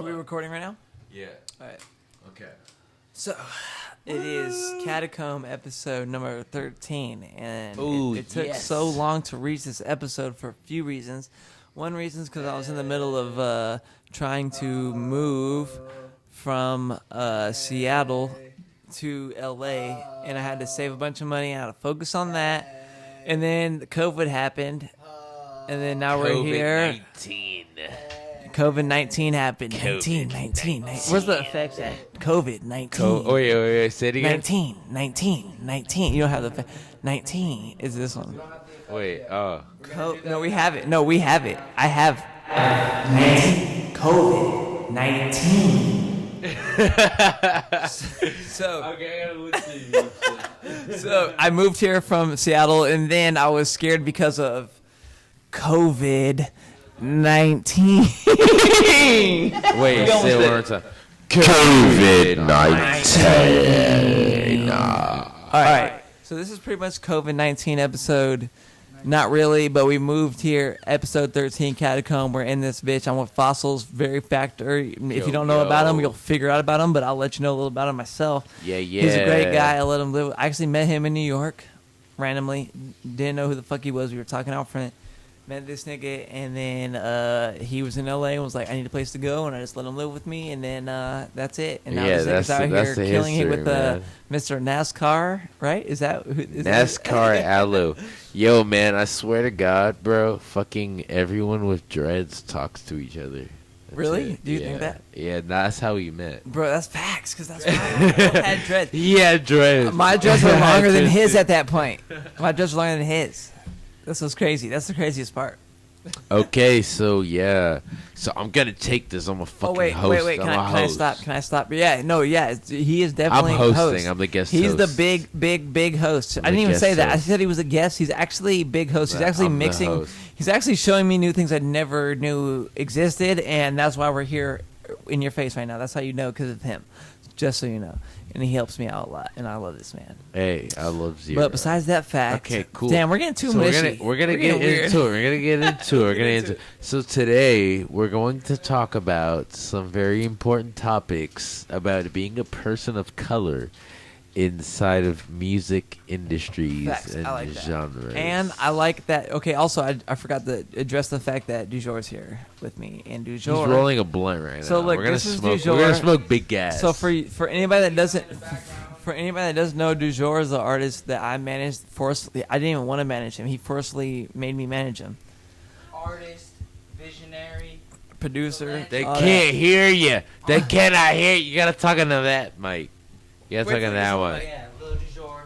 Are we recording right now? Yeah. All right. Okay. So, it is Catacomb episode number 13, and it took so long to reach this episode for a few reasons. One reason is because I was in the middle of trying to move from Seattle to LA, and I had to save a bunch of money. I had to focus on that, and then COVID happened, and then now we're here. COVID-19 happened. 19. Where's the effects at? COVID-19. Wait. Say it again. 19. You don't have the effect. 19 is this one. Wait. No, we have it. I have 19. COVID-19. So I moved here from Seattle, and then I was scared because of COVID-19. Wait, say it one more time. COVID-19. All right. So this is pretty much COVID-19 episode. Not really, but we moved here. Episode 13, Catacomb. We're in this bitch. I'm with Fossils, very factor. If you don't know about him, you'll figure out about him, but I'll let you know a little about him myself. Yeah. He's a great guy. I let him live. I actually met him in New York randomly. Didn't know who the fuck he was. We were talking out front. Met this nigga, and then he was in LA and was like, I need a place to go, and I just let him live with me, and then that's it. And now this nigga's out here killing it with Mr. NASCAR, right? Is that NASCAR Alu? Yo, man, I swear to God, bro, fucking everyone with dreads talks to each other. Really? Do you think that? Yeah, that's how we met. Bro, that's facts, because that's why I had dreads. He had dreads. My dreads were longer than his at that point. My dreads were longer than his. This was crazy. That's the craziest part. Okay, so yeah. So I'm going to take this. I'm a fucking host. Wait. Can I stop? Yeah, no, yeah. He is definitely I'm hosting. Host. I'm the guest He's host. the big host. I didn't even say that. I said he was a guest. He's actually big host. He's actually mixing. He's actually showing me new things I never knew existed, and that's why we're here in your face right now. That's how you know, because of him. Just so you know. And he helps me out a lot, and I love this man. Hey, I love Zero. But besides that fact, okay, cool. Damn, we're getting too mushy. We're gonna get into it. So today we're going to talk about some very important topics about being a person of color inside of music industries and like genres. And I like that. Okay, also I forgot to address the fact that Dujour is here with me, and Dujour. He's rolling a blunt right now. So look, we're this is smoke. Dujour. We're gonna smoke big gas. So for anybody that doesn't know, Dujour is the artist that I managed forcefully. I didn't even want to manage him. He forcefully made me manage him. Artist, visionary, producer. They can't hear you. They cannot hear you. You gotta talk into that mic. You gotta talk into that one. Yeah, Lil Dujour,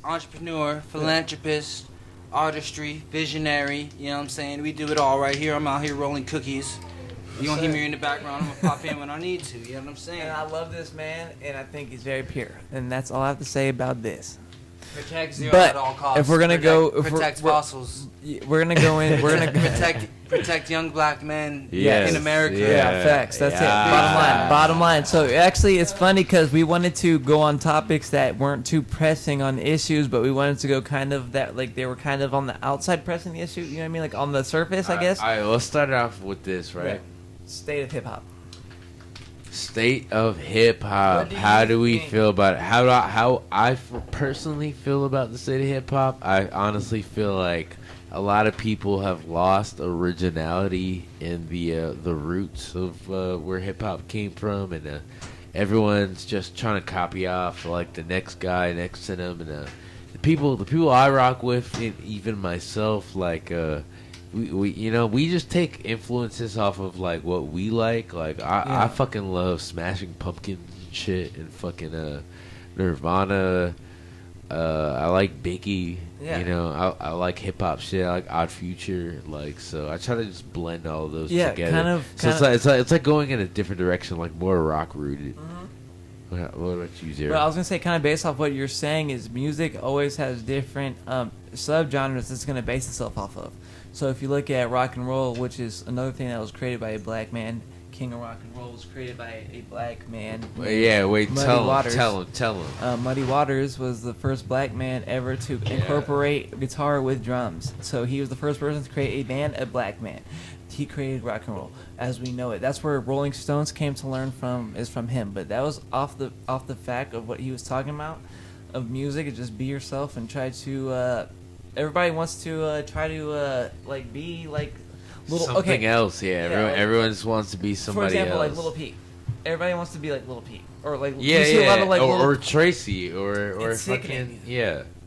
entrepreneur, philanthropist, artistry, visionary. You know what I'm saying? We do it all right here. I'm out here rolling cookies. You don't hear me in the background. I'm gonna pop in when I need to. You know what I'm saying? And I love this man, and I think he's very pure. And that's all I have to say about this. Protect Zero But at all costs. if we're gonna protect fossils. We're gonna go in. We're gonna protect young black men Yes, in America. Yeah, facts. That's it. Bottom line. So actually, it's funny because we wanted to go on topics that weren't too pressing on issues, but we wanted to go kind of that, like they were kind of on the outside pressing the issue. You know what I mean? Like on the surface, I guess. All right, let's start off with this, right? State of hip hop. State of hip hop. How do we feel about it? How I personally feel about the state of hip hop? I honestly feel like a lot of people have lost originality in the roots of where hip hop came from, and everyone's just trying to copy off like the next guy next to them, and the people I rock with, and even myself, like we just take influences off of like what we like. Like I fucking love Smashing Pumpkins and shit, and fucking Nirvana. I like Biggie. Yeah. You know, I like hip hop shit. I like Odd Future. Like, so I try to just blend all of those together. kind of. It's like going in a different direction, like more rock rooted. Mm-hmm. What about you, Zero? But I was gonna say, kind of based off what you're saying, is music always has different subgenres it's gonna base itself off of. So if you look at rock and roll, which is another thing that was created by a black man, King of Rock and Roll was created by a black man. Tell him. Muddy Waters was the first black man ever to incorporate guitar with drums. So he was the first person to create a band, a black man. he created rock and roll as we know it. That's where Rolling Stones came to learn from, is from him. But that was off the fact of what he was talking about, of music, and just be yourself and try to. Everybody wants to try to like be like little something else. Yeah, everyone just wants to be somebody else. For example, like Lil Peep. Everybody wants to be like Lil Peep, or like a lot of, like, or Tracy, or fucking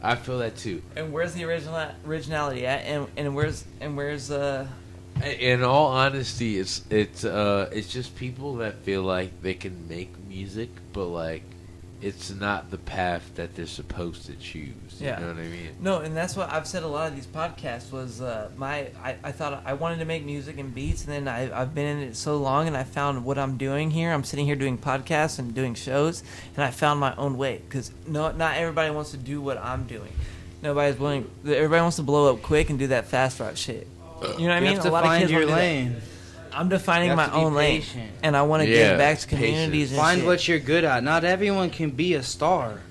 I feel that too. And where's the originality at? And where's In all honesty, it's just people that feel like they can make music, but like it's not the path that they're supposed to choose. You know what I mean? No, and that's what I've said a lot of these podcasts was I thought I wanted to make music and beats, and then I've been in it so long, and I found what I'm doing here. I'm sitting here doing podcasts and doing shows, and I found my own way, because not everybody wants to do what I'm doing. Nobody's willing. Everybody wants to blow up quick and do that fast rock shit. You know what I mean? You have to find your lane. I'm defining my own lane, and I want to give back to communities. And find shit. what you're good at. Not everyone can be a star.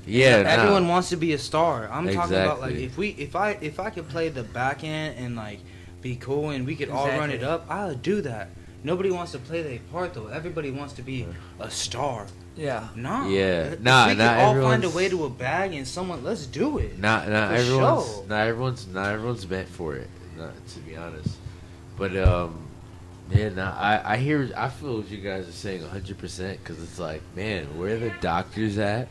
Yeah, everyone wants to be a star. I'm talking about like if I could play the back end and like be cool and we could all run it up, I would do that. Nobody wants to play their part though. Everybody wants to be a star. Yeah. Nah. Yeah. We nah. can all find a way to a bag and someone. Let's do it. Not everyone's meant for it. To be honest, but I feel what you guys are saying 100%, because it's like, man, where are the doctors at?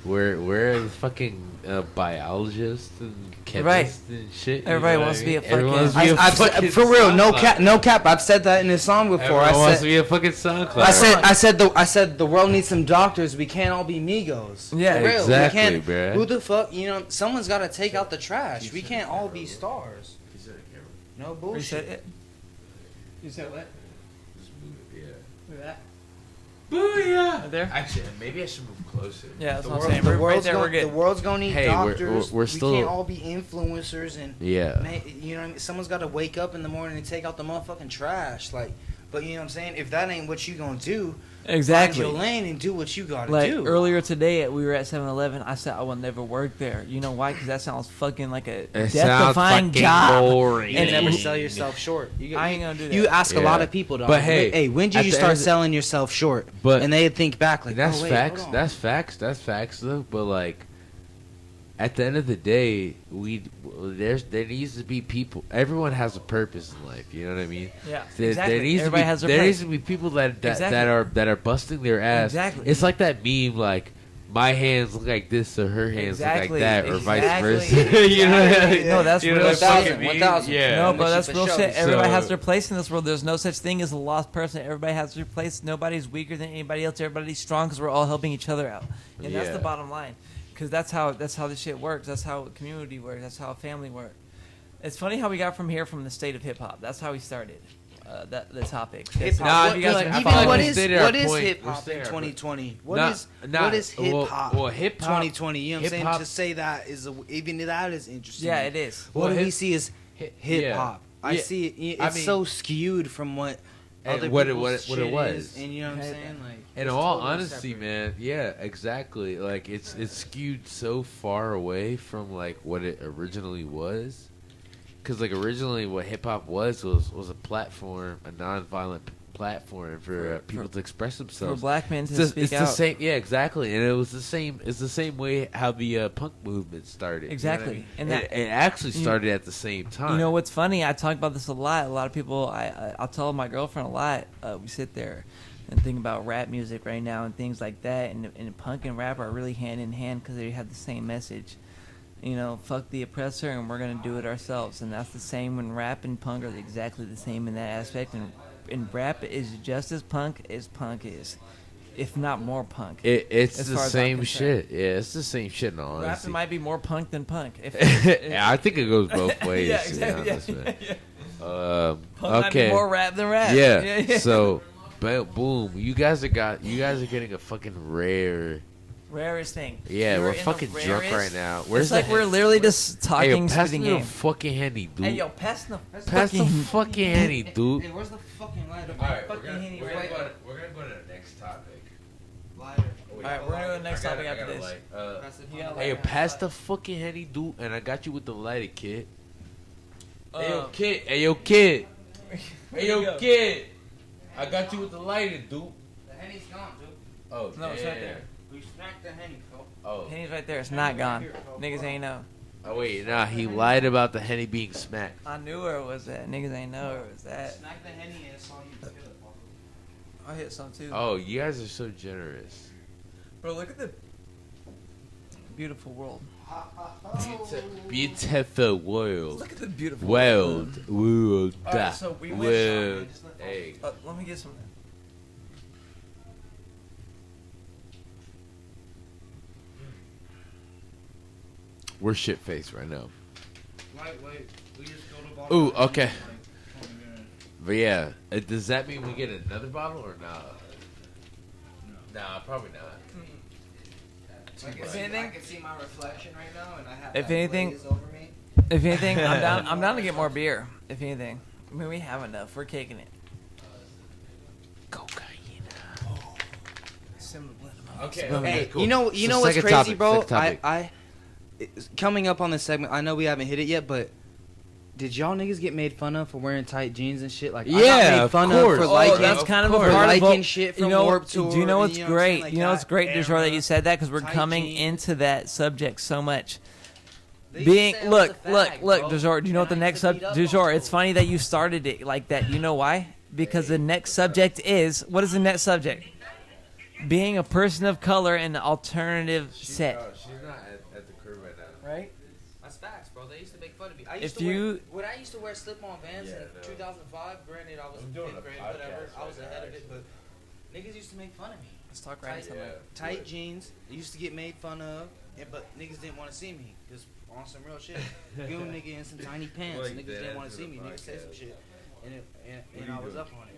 Where are the fucking biologists and chemists and shit? Everybody wants to be a fucking. For real, no cap. I've said that in a song before. Everyone wants to be a fucking SoundCloud. I said the world needs some doctors. We can't all be Migos. Yeah, for real. Exactly, bro. Who the fuck? Someone's got to take out the trash. We can't all be stars. No bullshit. You said what? Just move it, yeah. Look at that. Booyah! Right there? Actually, maybe I should move closer. Yeah, that's what I'm saying. Right there, we're good. The world's gonna need doctors. We're still. We can't all be influencers and you know what I mean? Someone's got to wake up in the morning and take out the motherfucking trash. Like, but you know what I'm saying? If that ain't what you gonna do, exactly. Find your lane and do what you gotta like, do. Earlier today, we were at 7-Eleven. I said I will never work there. You know why? Because that sounds fucking like a death-defying job. Boring. And never sell yourself short. I ain't gonna do that. You ask a lot of people, dog. But hey, when did you start selling yourself short? And they think back like, that's facts. Hold on. That's facts. That's facts though. But like, at the end of the day, there needs to be people. Everyone has a purpose in life. You know what I mean? Yeah, exactly. There needs to be people that are busting their ass. Exactly. It's like that meme, like, my hands look like this, or her hands look like that, or vice versa. You know? No, that's real shit. 1,000. Yeah. No, but that's real shit. Everybody has their place in this world. There's no such thing as a lost person. Everybody has their place. Nobody's weaker than anybody else. Everybody's strong because we're all helping each other out. And that's the bottom line. Because that's how this shit works. That's how community works. That's how family works. It's funny how we got from the state of hip hop. That's how we started the topic. Hip hop. What is hip hop in 2020? What is hip hop? Well, hip hop 2020. You know what I'm saying? To say that is even that is interesting. Yeah, it is. What do we see as hip hop? I see it. It's so skewed from what other what it was. And you know what I'm saying? Like, in all honesty, man, yeah, exactly. Like, it's skewed so far away from like what it originally was. Because like originally, what hip hop was a platform, a non-violent platform for people to express themselves. For black men to speak out. The same, yeah, exactly. And it was the same. It's the same way how the punk movement started. Exactly, you know what I mean? And it actually started at the same time. You know what's funny? I talk about this a lot. A lot of people, I'll tell my girlfriend a lot. We sit there and think about rap music right now and things like that. And punk and rap are really hand in hand because they have the same message. You know, fuck the oppressor, and we're gonna do it ourselves. And that's the same when rap and punk are exactly the same in that aspect. And rap is just as punk is, if not more punk. It's the same shit. Yeah, it's the same shit. In all honesty, rap might be more punk than punk. Yeah, I think it goes both ways. Yeah, exactly. Punk might be more rap than rap. Yeah. So, boom, you guys are getting a fucking rarest thing. Yeah, we're fucking drunk right now. It's like we're literally just talking, spitting game. Pass the fucking handy, dude. Hey, yo, pass the fucking handy, dude. Hey, where's the fucking lighter? Alright, we're gonna go to the next topic. Lighter. Alright, we're gonna go to the next topic after this. Hey, pass the fucking handy, dude, and I got you with the lighter, kid. Hey, yo, kid. Hey, yo, kid. I got you with the lighter, dude. The Henny's gone, dude. Oh, No, it's right there. We snacked the Henny, Phil. Oh. Henny's right there. It's not gone. Niggas ain't know. Oh, wait. Nah, he lied about the Henny being smacked. I knew where it was at. Niggas ain't know where it was at. Snack the Henny and saw you kill it, I hit some too. Oh, you guys are so generous. Bro, look at the beautiful world. Beautiful world. Look at the beautiful World. World. Alright, so we went World. Hey. let me get some. We're shit faced right now. Lightweight. We just go to Ooh, okay. But yeah, does that mean we get another bottle or nah? Nah, probably not. I can see my reflection right now, and I have If that anything- glaze over me. If anything, I'm down. I'm down to get more beer. If anything, I mean we have enough. We're caking it. Cocaine. Okay. Hey, cool. you know So what's second crazy, topic, bro? second topic. Coming up on this segment, I know we haven't hit it yet, but did y'all niggas get made fun of for wearing tight jeans and shit? Like, I got Yeah, made of fun course. for Oh, liking, that's kind of a for part of liking what- shit from You know, Warped Tour. do you know what's and, what I'm saying? great? Like You know what's great, Dujour, that you said that because we're tight coming jeans. into that subject so much. They used to Being say I was look, a look, fag, look, bro. Dujour. Do you know what the And I next used to beat subject? up on Dujour, it's people. funny that you started it like that. You know why? Because the next subject is what is the next subject? Being a person of color in the alternative set. She's not at the curb right now. Right? That's facts, bro. They used to make fun of me. I If used to you- when I used to wear slip-on Vans Yeah, in no. 2005, granted I was I'm in doing 5th a grade, podcast whatever. I was right ahead now, of it, but niggas used to make fun of me. Let's talk right Tight, into it. tight jeans. I used to get made fun of, but niggas didn't want to see me because on some real shit. Goon nigga in some tiny pants. Like Niggas that didn't want to after see the me. Niggas said some podcast. shit, and What are I you was doing? up on it.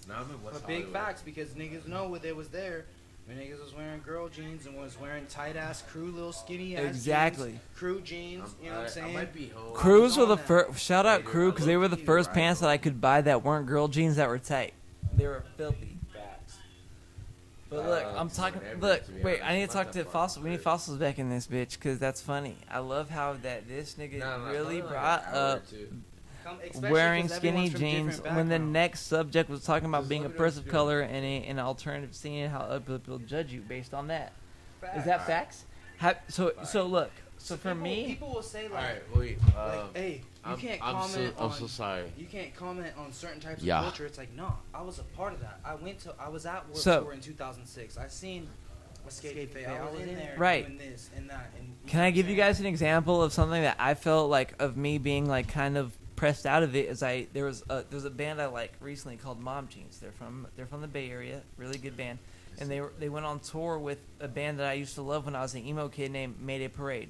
Nah, I'm in West But big Hollywood. facts because niggas know what they was there. When niggas was wearing girl jeans and was wearing tight ass crew, little skinny ass Exactly. jeans, crew jeans. You know what I'm saying? I might be home. Crews were on the that. first. Shout out Later, Crew because they were the low-key first right pants that on. I could buy that weren't girl jeans that were tight. They were filthy. Facts. But look, I'm talking. whatever, Look, to be wait, honest. I need to Not talk that to far Fossil. We from need it. Fossils back in this bitch because that's funny. I love how that this nigga really probably like brought an hour or up two. Especially wearing 'cause skinny everyone's from jeans different when the backgrounds. next subject was talking about Just being a let me know what person of you're color and an alternative scene and how other people judge you based on that. Is that facts? So look. So for me, people will say like, Alright, wait. hey, you I'm, can't I'm comment so, on. I'm so sorry. You can't comment on certain types Yeah. of culture. It's like, no, I was a part of that. I was at Warped So- Tour in 2006. I seen Escape Fate. I was in there Right. doing this and that. And can I give you guys an example of something that I felt like of me being like kind of pressed out of it? There's a band I like recently called Mom Jeans. They're from the Bay Area, really good band, and they went on tour with a band that I used to love when I was an emo kid named Mayday Parade.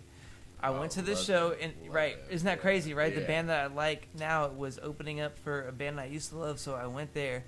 I went to this love show that. and Love right, that. isn't that crazy, right? The Yeah. band that I like now was opening up for a band I used to love, so I went there.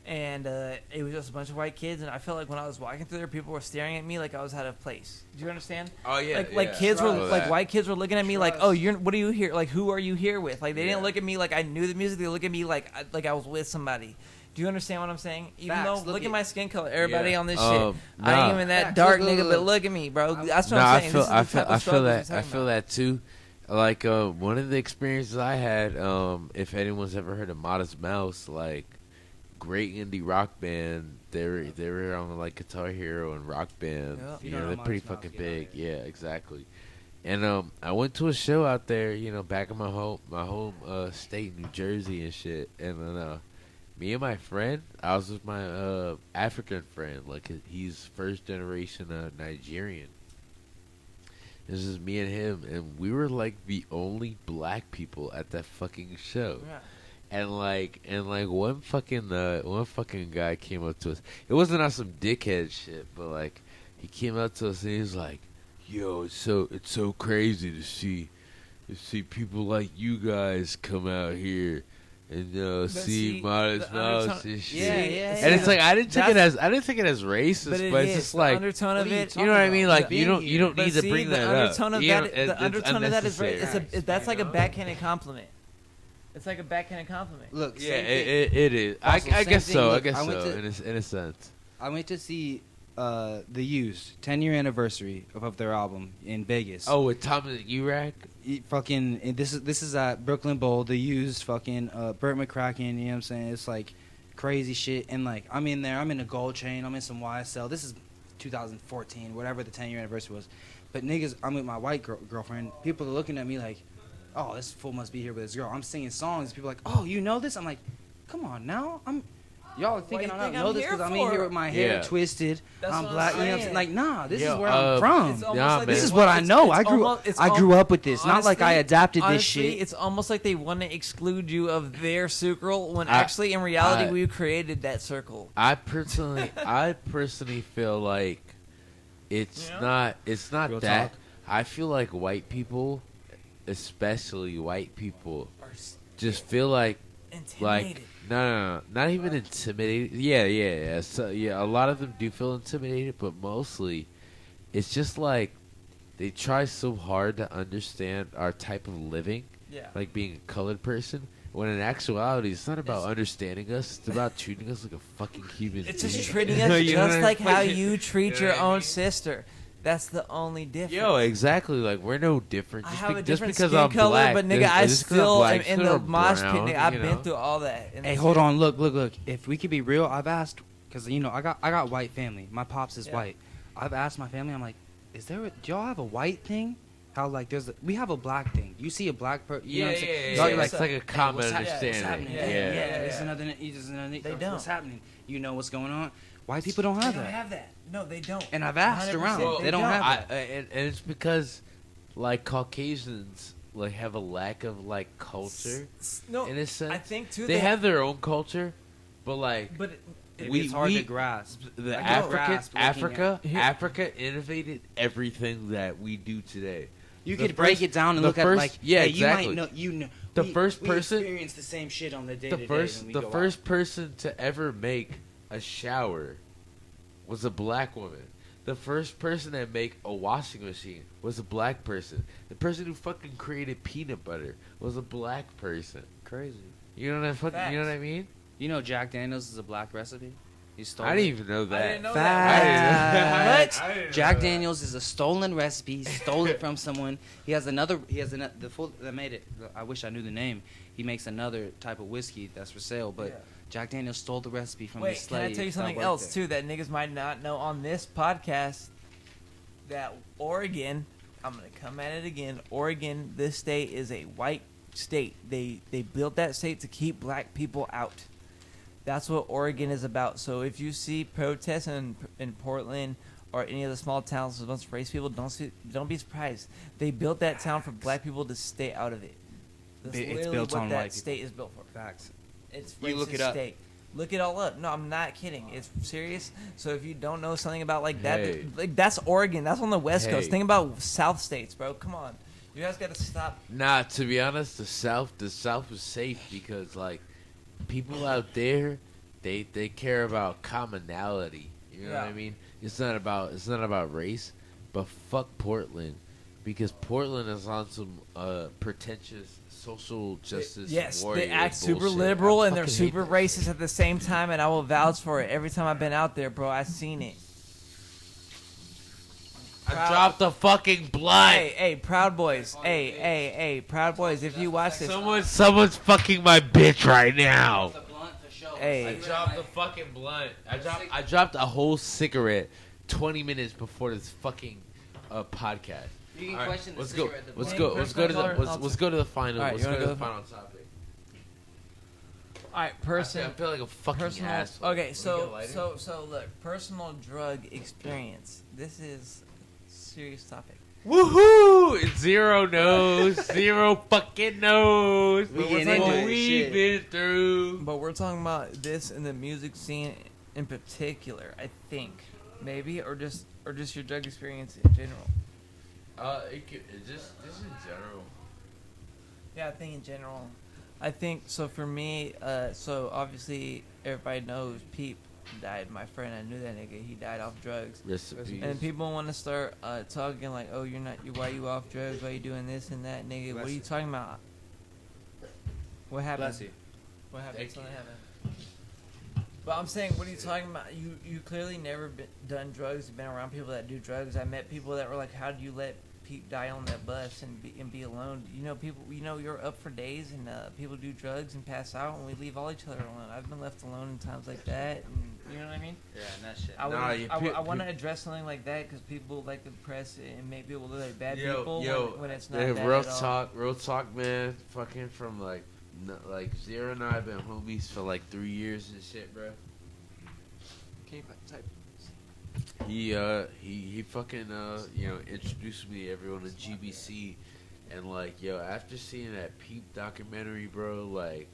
And it was just a bunch of white kids, and I felt like when I was walking through there, people were staring at me like I was out of place. Do you understand? Oh yeah, Like kids were Trust. like white kids were looking at me like, Trust. oh, what are you here? Like, who are you here with? Like, they didn't Yeah. look at me like I knew the music. They look at me like I was with somebody. Do you understand what I'm saying? Even Facts. though Look look at at- my skin color, everybody Yeah. on this Nah. shit. I ain't even that Facts. dark Look, nigga, look, but look. look at me, bro. That's what No, I'm I saying. feel, This is the I type feel, of I feel struggle that, we're I talking feel about. that too. Like one of the experiences I had, if anyone's ever heard of Modest Mouse, like great indie rock band. They were on like Guitar Hero and Rock Band. Yeah. You You don't know, know they're pretty Modest Mouse, fucking get big. out of Yeah, exactly. And I went to a show out there, you know, back in my home state, New Jersey and shit. And then me and my friend, I was with my African friend, like he's first generation Nigerian. This is me and him, and we were like the only black people at that fucking show. Yeah. And like one fucking guy came up to us. It wasn't on some dickhead shit, but like he came up to us and he was like, "Yo, it's so crazy to see people like you guys come out here and see see, Modest the Mouse undertone- and shit." Yeah, yeah, And it's yeah. like I didn't take it as racist, But but, it it's is. just The like undertone of what are you it. you know what I mean? Like Being you don't here. need to see, bring the that undertone up. of You that, know, the it's undertone of that is unnecessary. that's like a You know? backhanded compliment. It's like a backhanded compliment. Look, Yeah, same thing. it is. I Also, same guess thing, so. I look, guess I went so. to- In a sense. I went to see The Used 10-year anniversary of their album in Vegas. Oh, with Thomas Urach? This is at Brooklyn Bowl. The Used fucking Burt McCracken. You know what I'm saying? It's like crazy shit. And like I'm in there. I'm in a gold chain. I'm in some YSL. This is 2014, whatever the 10-year anniversary was. But niggas, I'm with my white girlfriend. People are looking at me like, oh, this fool must be here with his girl. I'm singing songs. People are like, oh, you know this? I'm like, come on now. Y'all are thinking I don't know this because I'm in here with my hair twisted. I'm black. You know what I'm saying? Like, nah, this is where I'm from. This is what I know. I grew up with this. Not like I adapted this shit. It's almost like they want to exclude you of their circle when actually in reality we created that circle. I personally feel like it's not Real that. talk. I feel like white people, especially white people, just feel like no, not even intimidated. Yeah. So, yeah, a lot of them do feel intimidated, but mostly it's just like they try so hard to understand our type of living, like being a colored person. When in actuality, it's not about understanding us. It's about treating us like a fucking human being. It's just treating us just like how you treat your own sister. That's the only difference. Yo, exactly. Like, we're no different. I have a just different because skin I'm color, black, but nigga, I still am in the mosh pit. brown, Nigga, I've been through all that. Hey, hold on. Look. If we could be real, I've asked, because, you know, I got white family. My pops is white. I've asked my family, I'm like, do y'all have a white thing? How, like, we have a black thing. You see a black person, you know what I'm saying? Yeah. It's like a common understanding. It's another They don't. What's happening? You know what's going on? White people don't have that. They don't have that. No, they don't. And I've asked around. They don't have that. And it's because, like, Caucasians, like, have a lack of, like, culture. No, in a sense. I think, too, they have their own culture, but, like... It's hard to grasp. Africa innovated everything that we do today. You could break it down and look at like, exactly. You might know. The we experience the same shit on the day to day. The first person to ever make a shower was a black woman. The first person to make a washing machine was a black person. The person who fucking created peanut butter was a black person. Crazy. You know what I mean? You know Jack Daniels is a black recipe? He stole I didn't even know that. I didn't know that. What? Jack Daniels is a stolen recipe. He stole it from someone. He has another the full that made it. I wish I knew the name. He makes another type of whiskey that's for sale, but Jack Daniels stole the recipe from the slave. Can I tell you something else too that niggas might not know on this podcast? That Oregon, I'm gonna come at it again. Oregon, this state is a white state. They built that state to keep black people out. That's what Oregon is about. So if you see protests in Portland or any of the small towns with a bunch of race people, don't be surprised. They built that town for black people to stay out of it. That's it's built what on that white state people. is built for. Facts. It's you look it up. State. Look it all up. No, I'm not kidding. It's serious. So if you don't know something about like that, like that's Oregon. That's on the West Coast. Think about South states, bro. Come on, you guys got to stop. Nah, to be honest, the South was safe because like people out there, they care about commonality. You know what I mean? It's not about race, but fuck Portland, because Portland is on some pretentious social justice warrior they act bullshit. super liberal and they're fucking super hate racist at the same time, and I will vouch for it. Every time I've been out there, bro, I've seen it. I dropped the fucking blunt. Hey, Proud Boys. Hey, Proud Boys. If you watch this, someone's fucking my bitch right now. Hey, I dropped the fucking blunt. I dropped a whole cigarette 20 minutes before this fucking podcast. You can question let's go to the final. Right, let's go to the final topic. all right, I feel like a fucking asshole. Okay, so look, personal drug experience. This is a serious topic. Woohoo! Zero knows. Zero fucking knows. We getting into what it, we've shit. been through. But we're talking about this in the music scene in particular, I think. Maybe or just your drug experience in general. Just in general. Yeah, I think in general. I think so for me, so obviously everybody knows Peep died. My friend, I knew that nigga. He died off drugs. And people want to start talking like, "Oh, why you off drugs? Why you doing this and that, nigga? What are you talking about? What happened? Bless you. What happened? Something happened. But I'm saying, what are you talking about? You clearly never done drugs. You've been around people that do drugs. I met people that were like, "How do you let Pete die on that bus and be alone?" You know, people. You know, you're up for days, and people do drugs and pass out, and we leave all each other alone. I've been left alone in times like that, and you know what I mean? Yeah, and that shit. I want to address something like that because people like to press it and make people look like bad people when it's not bad real at all. Real talk, man. Fucking from like Zero and I have been homies for like 3 years and shit, bro. Can you type? He fucking introduced me to everyone in GBC, and like after seeing that Peep documentary, bro, like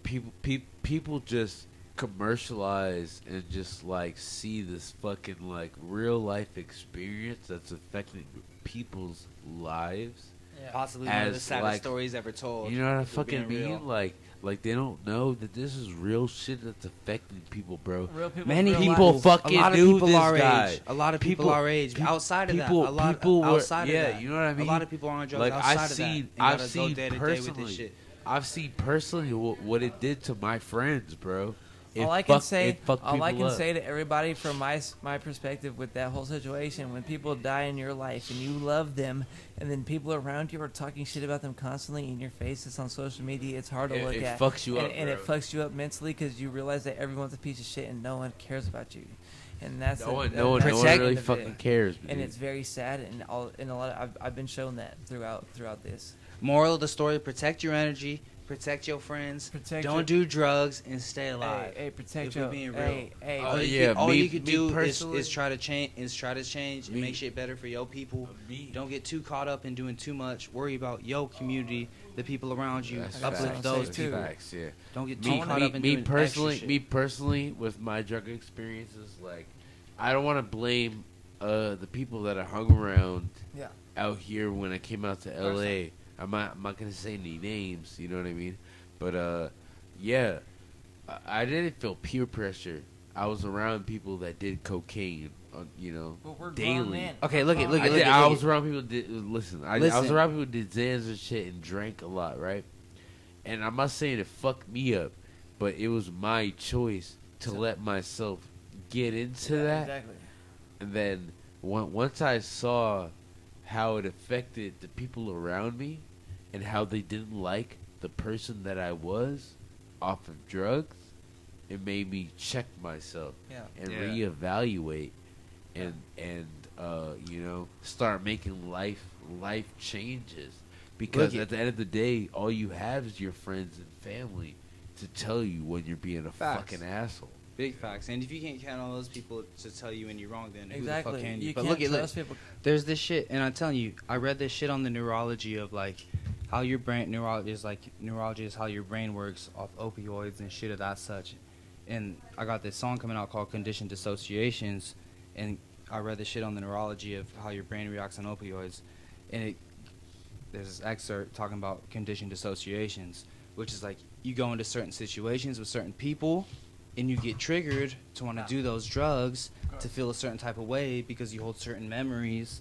people just commercialize and just like see this fucking like real life experience that's affecting people's lives. Yeah. Possibly one of the saddest stories ever told. You know what I fucking mean? Like they don't know that this is real shit that's affecting people, bro. Real people. Many people fucking knew this guy. A lot of people our age. Outside of that, a lot outside of that. You know what I mean? A lot of people are on drugs outside of that. I've seen personally. I've seen personally what it did to my friends, bro. All I can say to everybody from my perspective with that whole situation, when people die in your life and you love them, and then people around you are talking shit about them constantly in your face, it's on social media, it's hard to look at. It fucks you up, and it fucks you up mentally because you realize that everyone's a piece of shit and no one cares about you. And that's no one really fucking cares. Dude. And it's very sad, and a lot. I've been shown that throughout this. Moral of the story: protect your energy. Protect your friends. Don't do drugs and stay alive. Hey, protect your. Being real. Hey. All you can do is try to change and make shit better for your people. Don't get too caught up in doing too much. Worry about your community, the people around you. Uplift those people. Facts, yeah. Don't get too caught up in doing extra shit. Me personally, with my drug experiences, like I don't want to blame the people that I hung around out here when I came out to LA. I'm not gonna say any names, you know what I mean? But I didn't feel peer pressure. I was around people that did cocaine, daily. Okay, look at. I was around people that did. Listen, I was around people that did Xans and shit and drank a lot, right? And I'm not saying it fucked me up, but it was my choice to let myself get into that. Exactly. And then once I saw how it affected the people around me and how they didn't like the person that I was off of drugs, it made me check myself and reevaluate and start making life changes. Because at the end of the day, all you have is your friends and family to tell you when you're being a fucking asshole. Big facts. And if you can't count on those people to tell you when you're wrong, then who the fuck can you? But look, people. There's this shit, and I'm telling you, I read this shit on the neurology of like how your brain neurology is how your brain works off opioids and shit of that such. And I got this song coming out called Conditioned Dissociations, and I read this shit on the neurology of how your brain reacts on opioids, and there's this excerpt talking about conditioned dissociations, which is like you go into certain situations with certain people and you get triggered to want to do those drugs to feel a certain type of way because you hold certain memories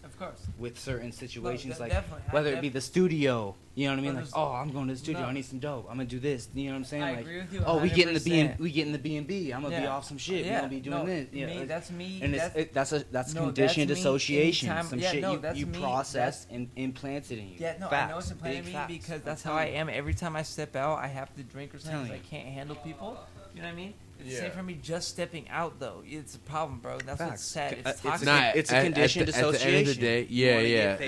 with certain situations, like whether it be the studio, you know what I mean? Like, oh, I'm going to the studio, I need some dope, I'm gonna do this, you know what I'm saying? I like, agree with you 100%. Oh, we get in the B&B, I'm gonna be off some shit, we gonna be doing this. You know, that's me. And that's conditioned dissociation, some shit you processed and implanted in you. Yeah, no, I know it's implanted in me because that's how I am. Every time I step out, I have to drink or something because I can't handle people. You know what I mean? It's the same for me just stepping out, though. It's a problem, bro. That's what's sad. It's toxic. It's a conditioned dissociation. At the end of the day,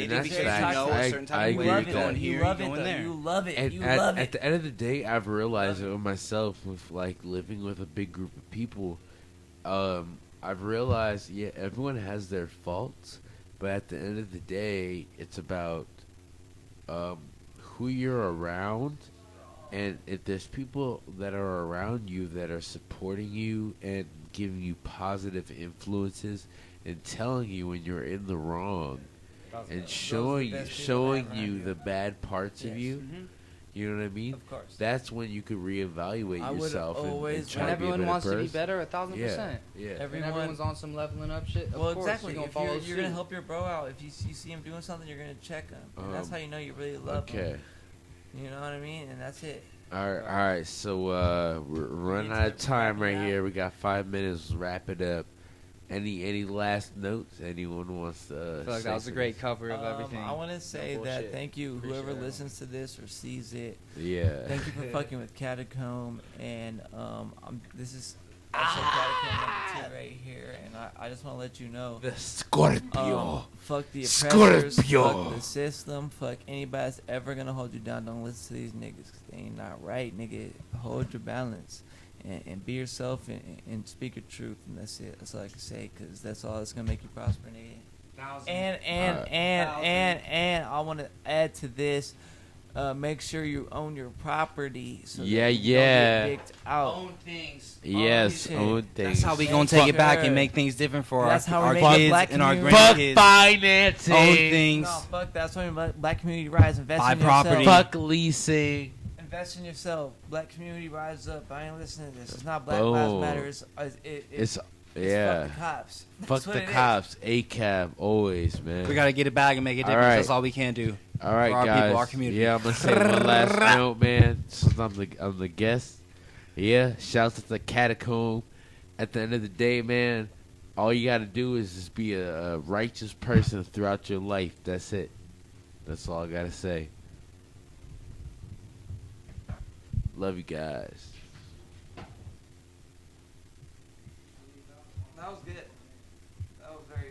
and that's facts. I agree with that. You love it. You love it. At the end of the day, I've realized it with myself, with like living with a big group of people. I've realized, everyone has their faults, but at the end of the day, it's about who you're around. And if there's people that are around you that are supporting you and giving you positive influences and telling you when you're in the wrong and showing you the bad parts of you, you know what I mean? Of course. That's when you could reevaluate yourself and try when to be a everyone better wants person. to be better, 1,000%. Yeah. Everyone's on some leveling up shit. Well, of course, exactly. You're If gonna you're gonna help your bro out, if you see him doing something, you're gonna check him. And that's how you know you really love him. You know what I mean? And that's it. All right. So we're running out of time right here. We got 5 minutes. Wrap it up. Any last notes? Anyone wants to? I feel like that was a great cover of everything. I want to say that thank you, whoever listens to this or sees it. Yeah. Thank you for fucking with Catacomb, and this is also Catacomb number 2 right here, and I just want to let you know. The Scorpio. Fuck the oppressors. Fuck the system. Fuck anybody that's ever gonna hold you down. Don't listen to these niggas, 'cause they ain't not right, nigga. Hold your balance. And be yourself and speak your truth, and that's it. That's all I can say, because that's all that's gonna make you prosper, nigga. And I want to add to this. Make sure you own your property. So that you don't get picked out. Own things. Yes, own things. That's how we gonna take it back and make things different for our kids and our grandkids. Fuck financing. Own things. No, fuck. That's why Black Community Rise. Invest Buy in property. yourself. Fuck leasing. Invest in yourself. Black community rise up. I ain't listening to this. It's not Black Lives Matter. It's fuck the cops. Fuck the cops. ACAB always, man. We gotta get it back and make a difference. Right. That's all we can do. All right, for our guys. people, our community. Yeah, I'm gonna say one last note, man. Since I'm the guest. Yeah, shouts to the Catacomb. At the end of the day, man, all you gotta do is just be a righteous person throughout your life. That's it. That's all I gotta say. Love you guys.